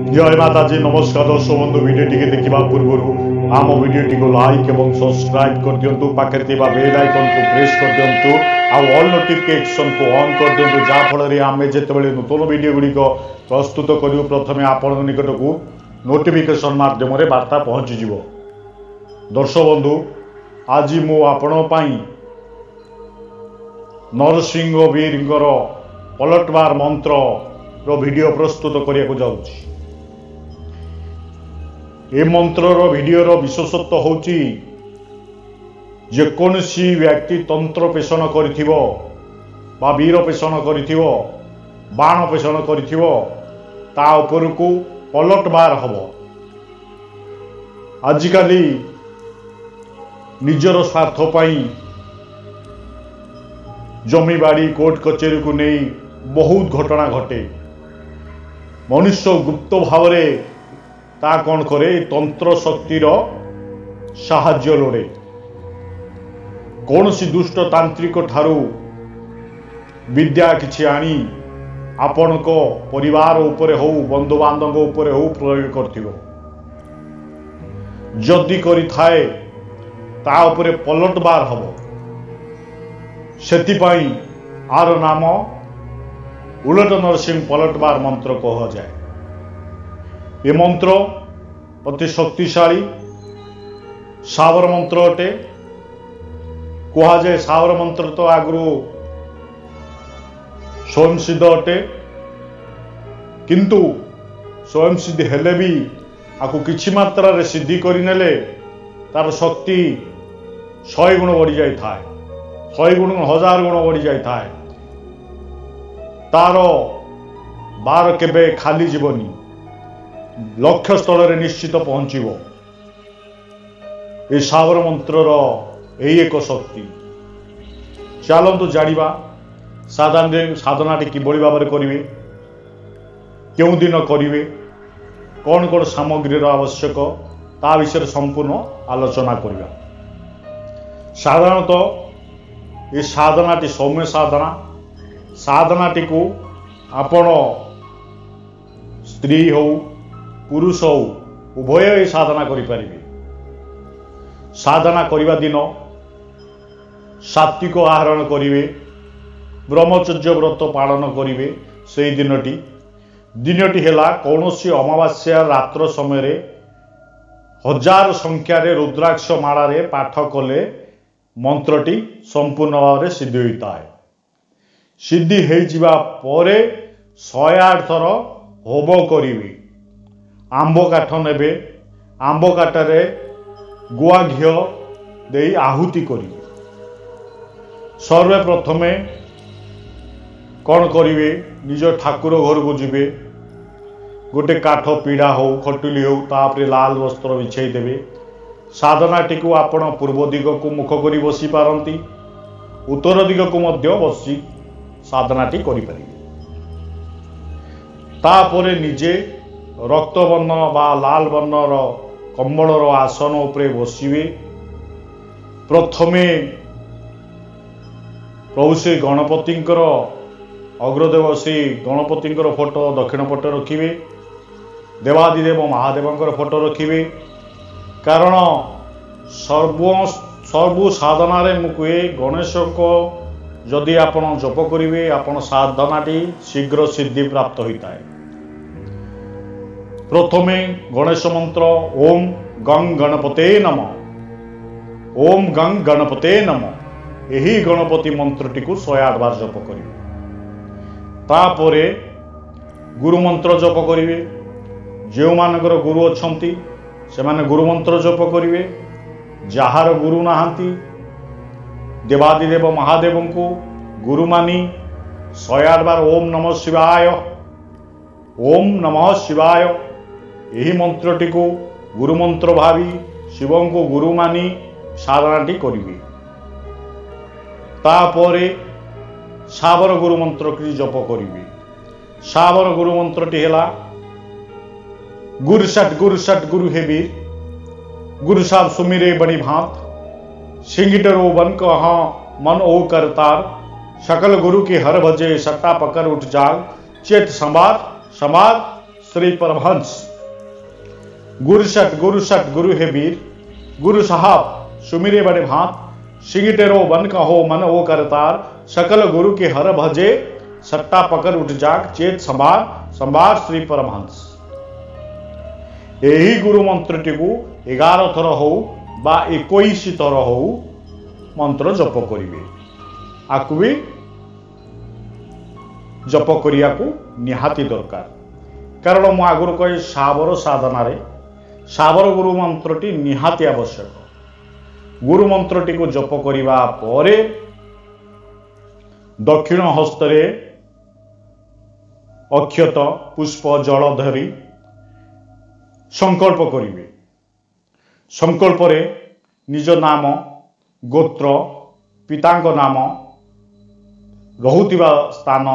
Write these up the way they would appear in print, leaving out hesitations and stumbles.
जय माताजी नमस्कार दर्शक बंधु वीडियो देखा पूर्व आम वीडियो लाइक और सब्सक्राइब कर दिंतु पाखे बेल आइकन को प्रेस कर दिंतु ऑल नोटिफिकेशन को ऑन कर दिंतु जहाँफल आम जिते नूतन वीडियो गुड़िक प्रस्तुत करूँ प्रथम आपण निकट को नोटिफिकेशन माध्यम वार्ता पहुँची दर्शक बंधु आज मु आपण नरसिंह वीर पलटवार मंत्र वीडियो प्रस्तुत करने को जाऊँगी। ए मंत्रर वीडियोर विशेषत्व होची जेकोसी व्यक्ति तंत्र पेषण करिथिबो बा वीर पेषण करिथिबो बाण पेषण करिथिबो ता उपरकू पलटवार हबो। आजिकाली निजर स्वार्थ पाई जमीबाड़ी कोर्ट कचेरी को नहीं बहुत घटना घटे। मनुष्य गुप्त भाव ता कौन करे तंत्र शक्तिर साहाय्य लोड़े। कौन सी दुष्ट तांत्रिक ठारू विद्या किछि आनी आपण को परिवार उपरे हो बंधु बांधव उपरे हो प्रयोग करथिबो। जदि करि थाए ता उपरे पलटवार हबो। सेतिपाई आर नाम उलट नरसिंह पलटवार मंत्र कह जाए। ये मंत्र अति शक्तिशाली सावर मंत्र अटे। कह जाए सावर मंत्र तो आगु स्वयं सिद्ध अटे किंतु स्वयं सिद्ध हेले भी आपको किछि मात्रा रे सिद्धि करिनेले तार शक्ति 100 गुण बढ़ी जाए थाए 100 गुण 1000 गुण बढ़ी जाए थाए। तार बार केबे खाली जीवनी लक्ष्य स्थल रे निश्चित पहुंचीबो। ए सावर मंत्रर यही एक शक्ति। चलतु जानिबा साधनाटी किभली भाव में करेंगे क्यों दिन करेंगे कौन कौन सामग्री आवश्यक ता विषय संपूर्ण आलोचना करवा। साधारणतः ये साधनाटी सौम्य साधनाटी को आपण स्त्री हो पुरुष हो उभय ये साधना करें। साधना करने दिन सात्विक आहरण करेंगे ब्रह्मचर्य व्रत पालन करेंगे। से दिनटी है कौन सी अमावास्या रात्र समय 1000 संख्यार रुद्राक्ष मालारे पाठ कले मंत्रटी संपूर्ण भाव में सिद्धि होता है। सिद्धि हो जावा परे 108 थर होम करेंगे। आंब काठ ने आंब काठरे गुआ घी दे आहुति करेंगे। सर्वप्रथमे कौन करेंगे निज ठाकुर घर को जीवे गोटे काठ पीड़ा हो खटुली हो तापरे लाल वस्त्र बिछाई देवे। साधनाटी को आपण पूर्व दिग को मुख कर बसी पारती उत्तर दिग को मध्य बसी साधनाटी करें। तापरे निजे रक्त वर्ण बा लाल वर्णर कंबलर आसन उपरे बसिवे। प्रथमे प्रभु श्री गणपतिंकर अग्रदेव श्री गणपतिंकर फोटो दक्षिण पटे रखिए। देवादिदेव महादेवंकर फोटो रखिए। कारण सर्व साधना मुझे गणेश को जदि आपण जप करेंगे आपण साधनाटी शीघ्र सिद्धि प्राप्त होता है। प्रथमे गणेश मंत्र ओम गंग गणपते नमः ओम गंग गणपते नमः यही गणपति मंत्रटी को 108 बार जप करेंगे। तापरे गुरु मंत्र जप करेंगे। जो मानकर गुरु अच्छी से माने गुरु मंत्र जप करेंगे। जार गुरु नहांती देवादिदेव महादेव को गुरु मानी 108 बार ओम नमः शिवाय ओम नमः शिवाय यही मंत्रटी को गुरु मंत्र भावी शिव को गुरु मानी साधनाटी करेंगे। तापरे सावर गुरु मंत्र की जप करेंगे। सावर गुरु मंत्रटी है गुरु सट गुरु हे वीर गुरु साहब सुमिरे बड़ी भांत सिंगिटरो बन कहा मन ओ करतार सकल गुरु की हर भजे सट्टा पकड़ उठ जाग चेत संवाद समाज श्री परमहंस गुरु सट गुरु है वीर गुरु साहब सुमिरे बड़े भात सिंगिटेरो बन कहो मन ओ करतार सकल गुरु के हर भजे सट्टा पकड़ उठ जाग चेत संभार संभार श्री परमहंस। यही गुरु मंत्रटी को 11 थर हो बा 21 थर हो मंत्र जप करिवे। आकु भी जप करिया को निहाती दरकार कारण मु आगुर कहे साबर साधना रे साबर गुरु मंत्रटी निहाती आवश्यक। गुरु मंत्रटी को जप करिवा परे दक्षिण हस्तरे अक्षत पुष्प जल धरी संकल्प करिवे। संकल्प रे निज नाम गोत्र पितांक नाम रहुतिबा स्थान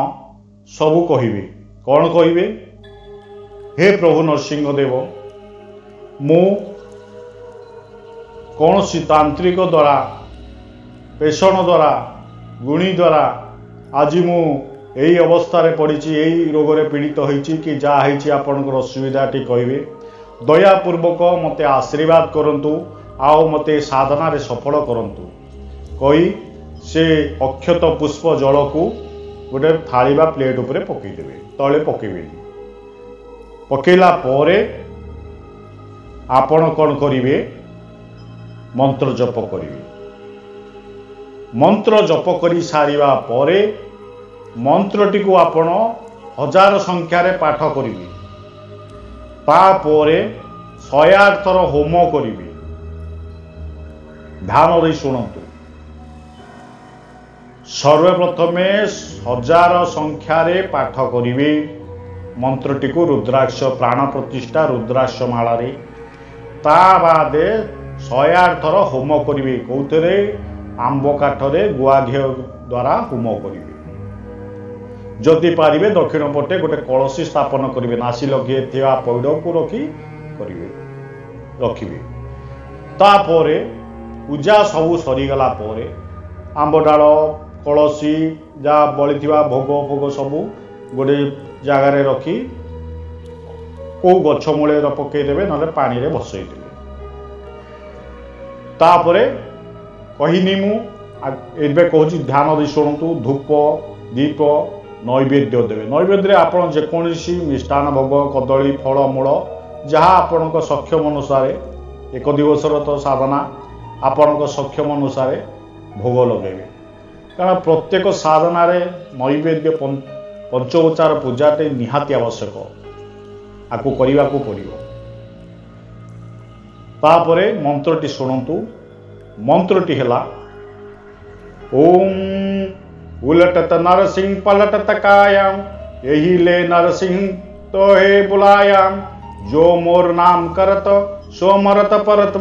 सबु कहिवे। कौन कहिवे? हे प्रभु नरसिंह देव मु कौन सी तांत्रिक द्वारा पेषण द्वारा गुणी द्वारा आज मु यही अवस्था पड़ी यही रोग रे पीड़ित होइछि कि जा होइछि आपनकर असुविधा टी कहिवे। दयापूर्वक मते आशीर्वाद करंतु आओ मते साधना रे सफल करंतु कही से अक्षत पुष्प जल को गोटे थाली बा प्लेट उपरे पकईदेवे तले पकेबेनी। पकेला परे आपण कौन करिवे मंत्र जप करिवे। मंत्र जप करी सारिबा परे मंत्रटी को आपण 1000 संख्या रे पाठ करिवे। तापरे 108 थर होम करिवे। ध्यान दे शुणंतु। सर्वप्रथमे 1000 संख्या रे पाठ करिवे मंत्रटी को रुद्राक्ष प्राण प्रतिष्ठा रुद्राक्ष माला रे। ता बादे 108 थर होम करिवे। कौथरे? आंब काठरे गुआ घी द्वारा होम करिवे। जदि पारिबे दक्षिण पटे गोटे कलसी स्थापन करिवे। नासी लगे थिया पैड को रखी करिवे रखिवे। तापरे पूजा सबू सरीगला परे आंब डाल कलसी जा बली भोग भोग सबू गोटे जगार रखी को गछ मूले पकईदेवे ना पानी रे भसईदेवे। तापरे कहिनी मु एबे कहूँ ध्यान दे शुणु। धूप दीप नैवेद्य देवे। नैवेद्य आपण जेकोसी मिष्टान भोग कदली फल मूल जहाँ आपण सक्षम अनुसार एक दिवसर तो साधना आपण सक्षम अनुसार भोग लगेबे। कारण प्रत्येक साधना रे नैवेद्य पंचोपचार पूजाटे निहाती आवश्यक। आपको करने को पड़ो। तापरे मंत्रटी शुणु। मंत्रटी है ओम उलटत नरसिंह पलटत कायाम यही ले नरसिंह तो हे बुलायाम जो मोर नाम करत सो मरत परत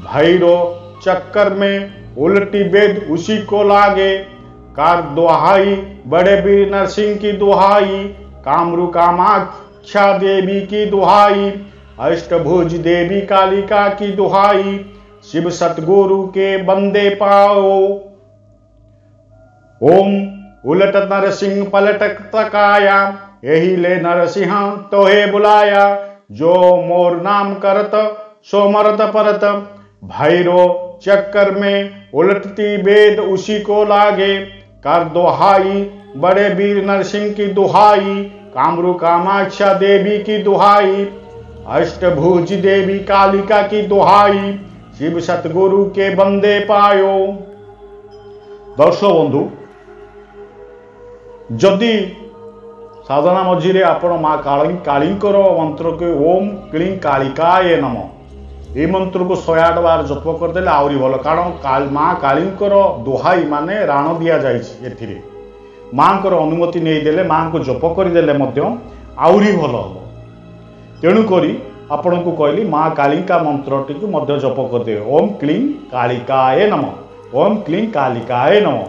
भैरो चक्कर में उल्टी वेद उसी को लागे कार दुहाई बड़े वीर नरसिंह की दुहाई कामरू कामाख्या देवी की दुहाई अष्टभुज देवी कालिका की दुहाई शिव सतगुरु के बंदे पाओ। ओम उलटत नरसिंह पलटत काया यही ले नरसिंह तो हे बुलाया जो मोर नाम करत सो मरत परत भैरो चक्कर में उलटती वेद उसी को लागे कर दुहाई बड़े वीर नरसिंह की दुहाई कामरू कामाख्या देवी की दुहाई अष्टभुज देवी कालिका की दुहाई शिव सतगुरु के बंदे पायो। दर्शक बंधु जदि साधना मझीरे आपण माँ कालींकर मंत्र के ओम क्लीं कालिकाय नमः ये मंत्र को 108 बार जप करदे आहरी भल। कारण माँ कालींकर दुहाई माने राण दि जाए माँ को अनुमति नहीं देले माँ को जप करदेले आहरी भल हम। तेणुक आपण को कहली माँ कालिका मंत्रटी को मध्य जप करदे ओम क्लीं कालिकाय नमः ओम क्लीं कालिकाय नमः।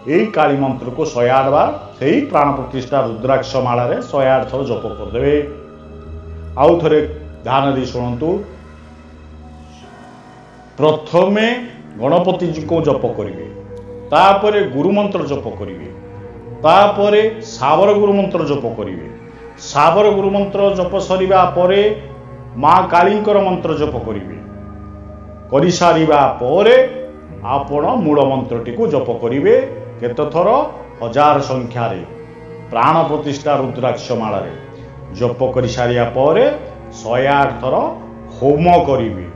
यही काली मंत्र को 108 बार से ही प्राण प्रतिष्ठा रुद्राक्ष माला रे 108 थर जप करदे। आउ थरे ध्यान दे शुणु। प्रथमे गणपति जी को जप करिवे तापरे गुरु मंत्र जप करिवे तापरे सावर गुरु मंत्र जप करिवे साबर गुरु मंत्र जप सरिबा परे माँ कालींकर मंत्र जप करिवे करि सारिबा परे आपण मूल मंत्रटी को जप करिवे केते थर 1000 संख्या रे प्राण प्रतिष्ठा रुद्राक्ष माला रे जप करि सारिया परे 108 थर होम करिवे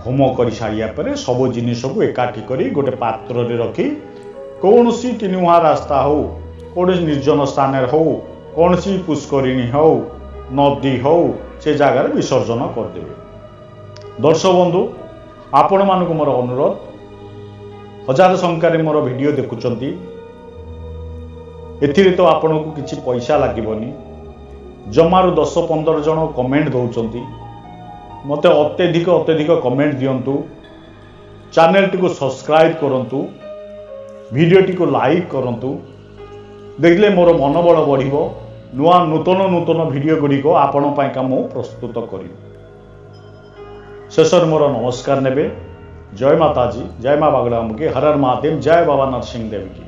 होम करि सारिया परे सब जिनिस को एकाठी करी गोटे पात्र रे रखी कौनसी किनुआ रास्ता हो कौन निर्जन स्थान हो कौन सी पुष्करिणी हो नदी हो से जगार विसर्जन करदेवे। दर्शक बंधु आपण मानक मोर अनुरोध 1000 संख्यार मोर वीडियो देखुचंती एथिरे तो आपण को किछि पैसा लागबनी जमारू 10-15 जन कमेंट दौरान मते अत्यधिक कमेंट दिंतु चैनल टी को सब्सक्राइब करंतु वीडियो टी को लाइक करंतु देखले मोर मनोबल बढ़िबो नुआ नूतन वीडियो गुड़िक आपण पाइका मु प्रस्तुत करी। शेषर मोर नमस्कार नेबे। जय माताजी, जय माँ बागड़ामुखी, हर हर महादेव, जय बाबा नरसिंह देव की।